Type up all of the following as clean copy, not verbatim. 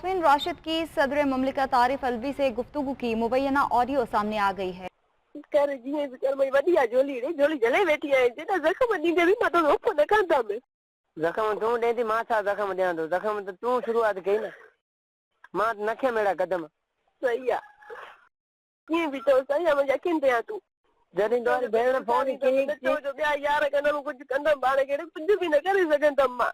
यास्मीन राशिद की सदर मुमलिकत आरिफ अलवी से गुफ्तगू की मुबैना ऑडियो सामने आ गई है। कर जीअं बि कर, वॾी आहे झोली ॾे, झोली जले वेठी आहे, जेका ज़ख़्म ॾींदे बि मां तो रोक न कंदा में। ज़ख़्म तूं ॾे थी, मां छा ज़ख़्म ॾियां थो? ज़ख़्म त तूं शुरूआत कई न, मां न खयमि अहिड़ा कदम। सही आहे, कीअं बि चओ, सही आहे, मुंहिंजे अखियुनि ते आहे तूं। जॾहिं तुंहिंजी भेण फोन कई जो ॿिया यार कंदमि, कुझु कंदमि, पाण खे कुझु बि न करे सघंदमि मां।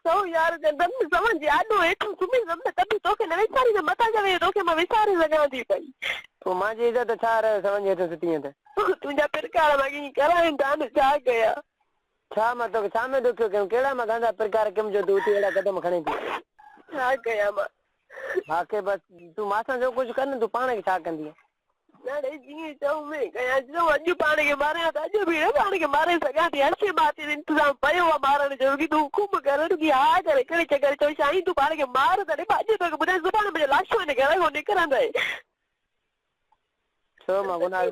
सौ यार कंदमि, समझ आॾो हेठि सुम्हींदमि न, तॾहिं तोखे न विसारींदमि, मथां करे तोखे मां विसारे सघां थी पई। पोइ मुंहिंजी इज़त छा रहे समझ हेठि सुठी त तुंहिंजा पिरकार मां कीअं कराइनि था न, छा कयां? छा मां तोखे छा में ॾुखियो कयूं? कहिड़ा मां गंदा प्रकार कयुमि जो तूं अहिड़ा कदम खणे थी? छा कयां मां? बाक़ी बसि तूं मासां जो कुझु कर न, तूं पाण खे छा कंदीअ? न जीअं चऊं में कयां, जो अॼु पाण खे मारियां त अॼु बि पाण खे मारे सघां थी। अच्छे बात इंतज़ाम पियो आहे मारण जो, की तूं हुकुम कर, की हा करे करे चकर चओ साईं तूं पाण खे मार त ॾे, अॼु तोखे ॿुधाए सुभाणे मुंहिंजो लाशो हिन घर खां निकिरंदे। छो मां गुनाह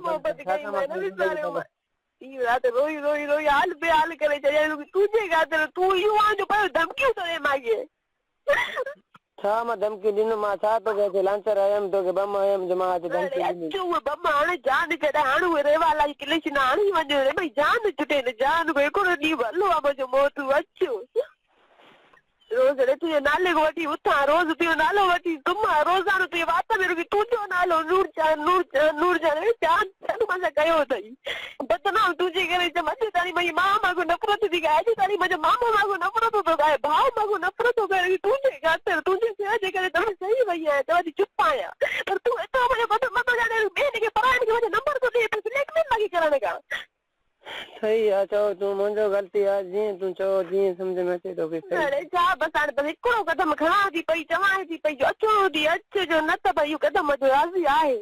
राति रोई रोई रोई हाल बेहाल करे छॾिया, तुंहिंजे ख़ातिर तूं इहो आहे जो पियो धमकियूं थो ॾे माॻे। छा मां धमकी ॾिनो? मां छा तोखे लांचर आयमि, तोखे बम आयमि जो मां अॼु धमकी ॾिनी? उहे बम हाणे जान छॾे, हाणे उहे रेवाला जी किलेश न हाणे वञो भई, जान छुटे न, जान को हिकिड़ो ॾींहुं भलो आहे मुंहिंजो मौत अचो। रोज़ तुंहिंजे नाले को वठी उथां, रोज़ तुंहिंजो नालो वठी सुम्हां, रोज़ानो तुंहिंजे वात में रुकी तुंहिंजो नालो नूरजान जान मां कयो अथई बदनाम तुंहिंजे करे। अॼु ताईं मुंहिंजी माउ मां नफ़रत थी कये, अॼु ताईं मुंहिंजो मामो मां नफ़रत थो करे, भाउ मां नफ़रत थो करे, तुंहिंजे ख़ातिर तुंहिंजे सिहत जे करे तव्हां सही वई आहियां, तव्हांजी चुप आहियां, पर तूं एतिरो मुंहिंजो मथो ॼाणे ॿियनि खे पढ़ाइण खे मुंहिंजो नंबर थो ॾिए, ब्लैकमेल लॻी करण खां। सही आहे, चओ तूं मुंहिंजो ग़लती आहे, जीअं तूं चओ, जीअं सम्झ में अचे तोखे। छा बसि हाणे बसि हिकिड़ो कदम खणां थी पई, चवां थी पई जो अचो थी अचिजो, न त भई इहो कदम जो राज़ी आहे।